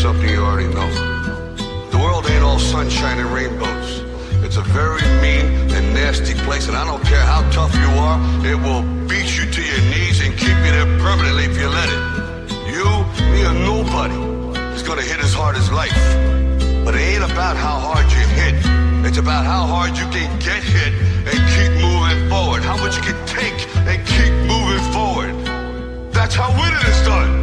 something you already know. The world ain't all sunshine and rainbows. It's a very mean and nasty place, and I don't care how tough you are, it will beat you to your knees and keep you there permanently if you let it. You, me, or nobody is gonna hit as hard as life. But it ain't about how hard you hit. It's about how hard you can get hit and keep moving forward. How much you can take and keep moving forward. That's how winning is done.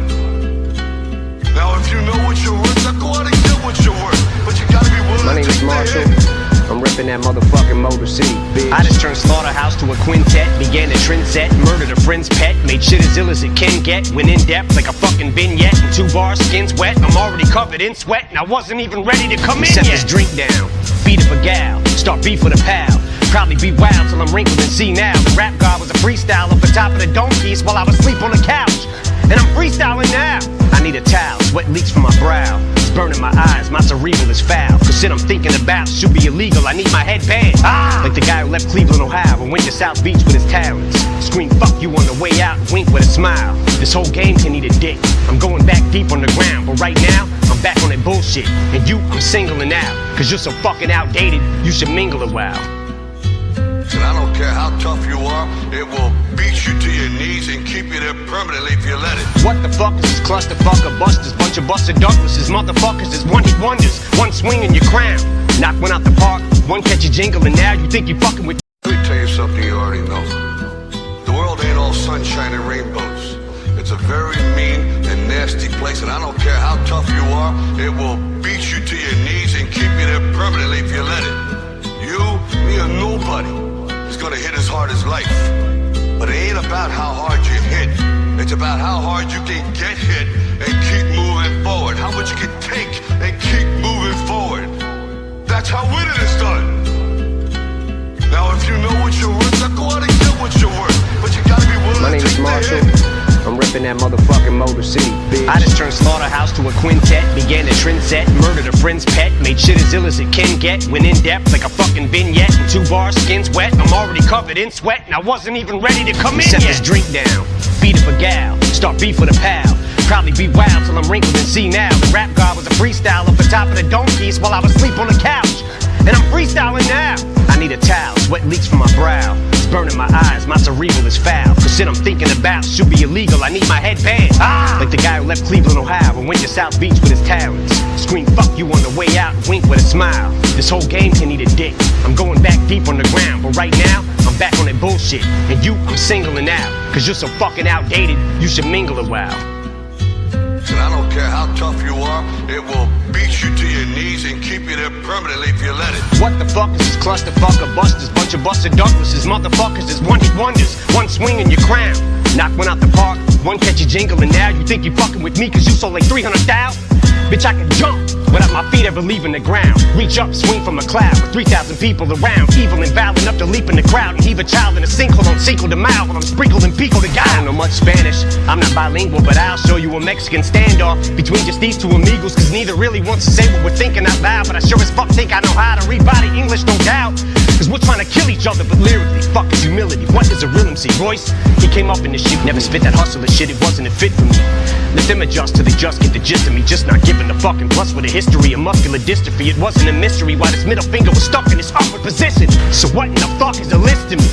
Now if you know what you're worth, now go out and get what you're worth. But you gotta be willing My name to is take Marshall. the hit. I'm ripping that motherfucking Motor City, bitch. I just turned Slaughterhouse to a quintet, began a trend set, murdered a friend's pet, made shit as ill as it can get, went in depth like a fucking vignette, in 2 bars, skin's wet, I'm already covered in sweat, and I wasn't even ready to come in yet. Set this drink down, beat up a gal, start beef with a pal, probably be wild till I'm wrinkled and see now. The rap god was a freestyle off the top of the dome piece while I was asleep on the couch, and I'm freestyling now. I need a towel, sweat leaks from my brow. It's burning my eyes, my cerebral is foul. Cause shit I'm thinking about should be illegal, I need my headband. Like the guy who left Cleveland, Ohio and went to South Beach with his talents. Scream fuck you on the way out, wink with a smile. This whole game can eat a dick. I'm going back deep on the ground, but right now, I'm back on that bullshit. And you, I'm singling out. Cause you're so fucking outdated, you should mingle a while. And I don't care how tough you are, it will beat you to your knees and keep you there permanently if you let it. What the fuck is this clusterfucker busters? Bunch of busted Douglases, motherfuckers is one-hit wonders. One swing in your crown, knock one out the park, one catch a jingle, and now you think you fucking with. Let me tell you something you already know. The world ain't all sunshine and rainbows. It's a very mean and nasty place, and I don't care how tough you are, it will beat you to your knees and keep you there permanently if you let it. You, me, or nobody is gonna hit as hard as life. But it ain't about how hard you hit. It's about how hard you can get hit and keep moving forward. How much you can take and keep moving forward. That's how winning is done. Now if you know what you're worth, now go out and get what you're worth. But you gotta be willing My to name is take the Marshall. hit. I'm ripping that motherfucking Motor City, bitch. I just turned Slaughterhouse to a quintet, began a trend set, murdered a friend's pet, made shit as ill as it can get, went in depth like a fucking vignette, in 2 bars, skin's wet, I'm already covered in sweat, and I wasn't even ready to come in yet. Set this drink down, beat up a gal, start beef with a pal, probably be wild till I'm wrinkled and see now. The rap god was a freestyle off the top of the dome piece while I was asleep on the couch, and I'm freestyling now. I need a towel, sweat leaks from my brow. It's burning my eyes, my cerebral is foul. Cause shit I'm thinking about should be illegal, I need my headband. Like the guy who left Cleveland, Ohio and went to South Beach with his talents. Scream fuck you on the way out, wink with a smile. This whole game can eat a dick. I'm going back deep on the ground, but right now, I'm back on that bullshit. And you, I'm singling out. Cause you're so fucking outdated, you should mingle a while. And I don't care how tough you are, it will beat you to your knees and keep you there permanently if you let it. What the fuck is this clusterfucker busters? Bunch of busted Douglases, motherfuckers is one-hit wonders. One swing in your crown, knock one out the park, one catch a jingle, and now you think you fucking with me cause you sold like 300,000? Bitch, I can jump without my feet ever leaving the ground. Reach up, swing from a cloud with 3,000 people around. Evil and vile enough to leap in the crowd and heave a child in a sinkhole on Cinco de Mayo while I'm sprinkled in pico de gallo. I don't know much Spanish, I'm not bilingual, but I'll show you a Mexican standoff between just these two amigos, cause neither really wants to say what we're thinking out loud, but I sure as fuck think I know how to read body English, no doubt. Cause we're trying to kill each other, but lyrically, fuck is humility. What is a real MC? Royce, he came up in this shit, never spit that hustler shit, it wasn't a fit for me. Let them adjust till they just get the gist of me, just not giving a fucking plus with a history of muscular dystrophy. It wasn't a mystery why this middle finger was stuck in this upward position. So what in the fuck is a list to me?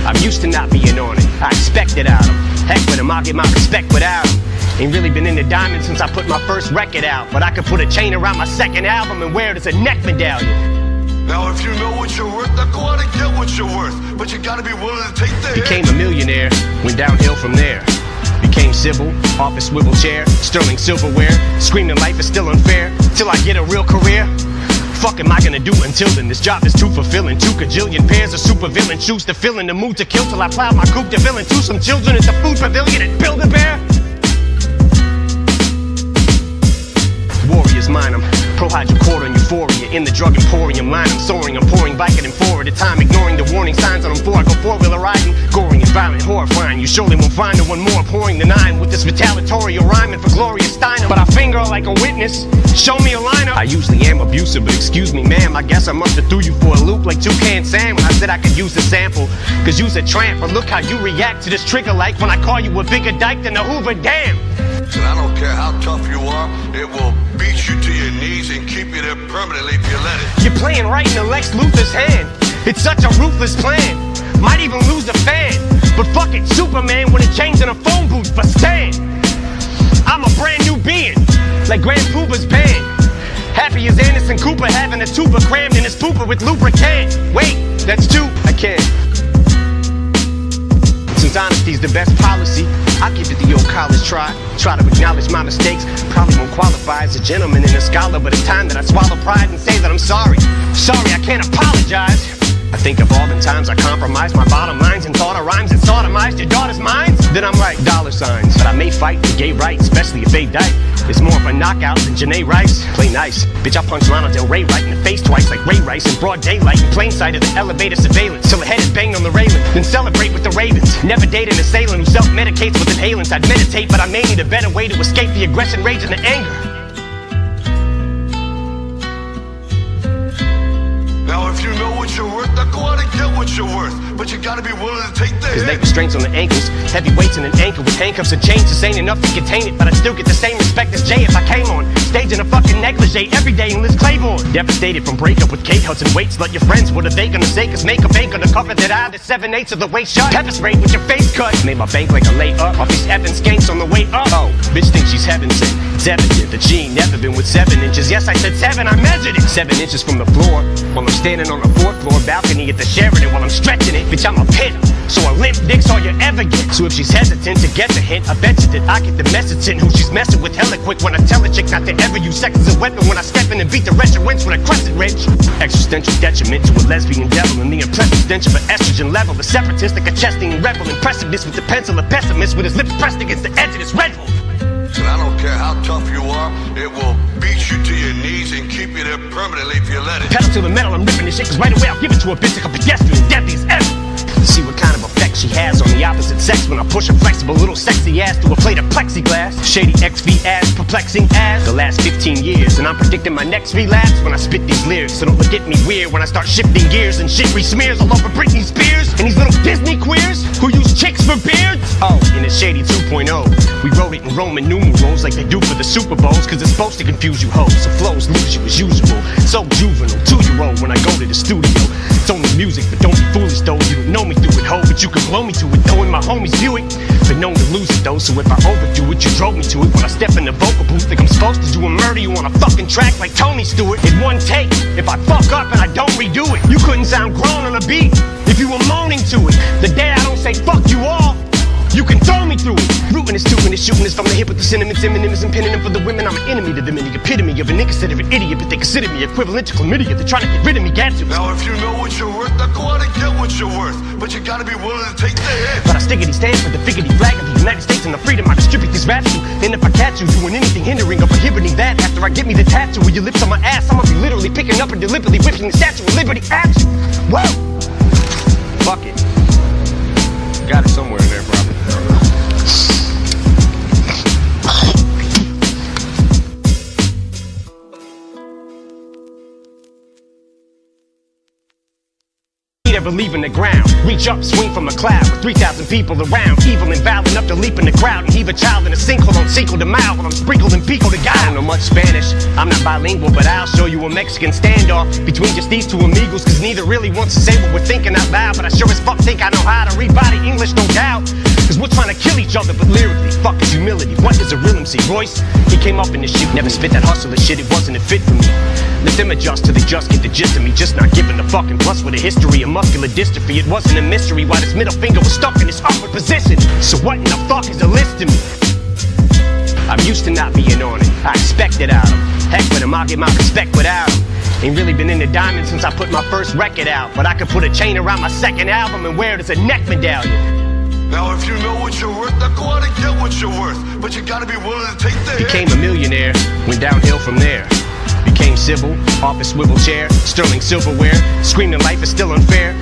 I'm used to not being on it, I expect it out of him. Heck with him, I'll get my respect without him. Ain't really been into diamonds since I put my first record out, but I could put a chain around my second album and wear it as a neck medallion. Now if you know what you're worth, now go out and get what you're worth. But you gotta be willing to take the hit. Became a millionaire, went downhill from there. Became civil, office swivel chair, sterling silverware, screaming life is still unfair, till I get a real career. Fuck am I gonna do until then? This job is too fulfilling. 2 kajillion pairs of supervillain shoes to fill in the mood to kill till I plow my coupe de ville into some children at the food pavilion and build a bear. Warriors mine 'em, pro hydrocodone euphoria in the drug emporium line. I'm soaring, I'm pouring Vicodin 4 at a time, ignoring the warning signs on them 4. I go 4-wheeler riding, goring and violent, horrifying. You surely won't find no one more pouring the 9 with this retaliatory rhyming for Gloria Steinem. But I finger like a witness, show me a lineup. I usually am abusive, but excuse me, ma'am, I guess I must have threw you for a loop like Toucan Sam when I said I could use the sample. Cause you's a tramp, but look how you react to this trigger like when I call you a bigger dyke than a Hoover Dam. And I don't care how tough you are, it will beat you to your knees and keep you there permanently if you let it. You're playing right in Lex Luthor's hand. It's such a ruthless plan. Might even lose a fan. But fuck it, Superman wouldn't change in a phone booth, but Stan. I'm a brand new being, like Grand Pooba's band. Happy as Anderson Cooper having a tuba crammed in his pooper with lubricant. Wait, that's two, I can't. Since honesty's the best policy, I'll give it the old college try. Try to acknowledge my mistakes. Probably won't qualify as a gentleman and a scholar, but it's time that I swallow pride and say that I'm sorry. Sorry, I can't apologize. I think of all the times I compromised my bottom lines and thought of rhymes and sodomized your daughter's minds. Then I'm like dollar signs. But I may fight for gay rights, especially if they die. It's more of a knockout than Janae Rice. Play nice. Bitch, I punched Lana Del Rey right in the face twice like Ray Rice in broad daylight in plain sight of the elevator surveillance. Till the head is banged on the railing. Then celebrate with the Ravens. Never date an assailant who self-medicates with inhalants. I'd meditate, but I may need a better way to escape the aggression, rage, and the anger. Now if you know what you're worth, now go out and get what you're worth. But you gotta be willing to take the Cause hit. leg restraints on the ankles, heavy weights in an ankle with handcuffs and chains. This ain't enough to contain it, but I'd still get the same respect as Jay if I came on stage in a fucking negligee every day in Liz Claiborne. Devastated from breakup with Kate Hudson weights. Let your friends, what are they gonna say? Cause makeup ain't gonna cover that eye. The 7/8 of the way shut. Pepper sprayed with your face cut. Made my bank like a layup off these effing skanks on the way up. Oh, bitch thinks she's heaven sent. It's evident that she ain't never been with 7 inches. Yes, I said 7, I measured it. 7 inches from the floor while I'm standing on the 4th floor balcony at the Sheraton while I'm stretching it. Bitch, I'm a pimp. So a limp dick's all you ever get. So if she's hesitant to get the hint, I bet you that I get the message in who she's messing with hella quick when I tell a chick not to ever use sex as a weapon when I step in and beat the wretched winch with a crescent wrench. Existential detriment to a lesbian devil and the impressive stench of an estrogen level. The separatist like a chesting rebel. Impressiveness with the pencil, a pessimist with his lips pressed against the edge of this red bull. And I don't care how tough you are, it will beat you to your knees and keep you there permanently if you let it. Pedal to the metal, I'm ripping this shit, cause right away I'll give it to a bitch like a pedestrian, deadly as ever. See what kind of effect she has on the opposite sex when I push a flexible little sexy ass to a plate of plexiglass. Shady XV ass, perplexing ass. The last 15 years, and I'm predicting my next relapse when I spit these lyrics. So don't look at me weird when I start shifting gears and shit re-smears all over Britney Spears and these little Disney queers who use chicks for beards. Oh, in a Shady 2.0, we wrote it in Roman numerals like they do for the Super Bowls, cause it's supposed to confuse you hoes, so flows lose you as usual. So juvenile, 2-year-old when I go to the studio. It's only music, but don't be foolish though. You don't know me through it, ho, but you can blow me to it though, and my homies view it. Been known to lose it though, so if I overdo it, you drove me to it. When I step in the vocal booth, think I'm supposed to do a murder you on a fucking track like Tony Stewart. In one take, if I fuck up and I don't redo it, you couldn't sound grown on a beat if you were moaning to it. The day I don't say fuck you all, you can throw me through it. Rootin' is tootin' is shootin' is from the hip with the sentiments, M&M's and pinning them for the women. I'm an enemy to them and the epitome of an inconsiderate idiot, but they consider me equivalent to chlamydia. They're trying to get rid of me, gadzooks. Now if you know what you're worth, now go out and get what you're worth. But you gotta be willing to take the hit. But I stickity stand for the figgity flag of the United States and the freedom I distribute these raps to. And if I catch you doing anything hindering or prohibiting that, after I get me the tattoo with your lips on my ass, I'ma be literally picking up and deliberately whipping the Statue of Liberty at you. Whoa! Fuck it. Got it somewhere in there, probably. Ever leaving the ground, reach up, swing from a cloud with 3,000 people around, evil and vile enough to leap in the crowd and heave a child in a sinkhole on Cinco de Mayo while I'm sprinkled in pico de gallo. I don't know much Spanish, I'm not bilingual, but I'll show you a Mexican standoff between just these two amigos, cause neither really wants to say what we're thinking out loud, but I sure as fuck think I know how to read body English, no doubt. Cause we're trying to kill each other, but lyrically, fuck is humility. What is a real MC? Royce, he came up in this shit, never spit that hustler shit, it wasn't a fit for me. Let them adjust till they just get the gist of me, just not giving a fucking plus with a history of muscular dystrophy. It wasn't a mystery why this middle finger was stuck in this upward position. So what in the fuck is a list to me? I'm used to not being on it, I expect it out of him. Heck with him, I'll get my respect without him. Ain't really been into diamonds since I put my first record out, but I could put a chain around my second album and wear it as a neck medallion. Now if you know what you're worth, now go out and get what you're worth. But you gotta be willing to take the hit. Became a millionaire, went downhill from there. Became civil, office swivel chair, sterling silverware, screaming life is still unfair.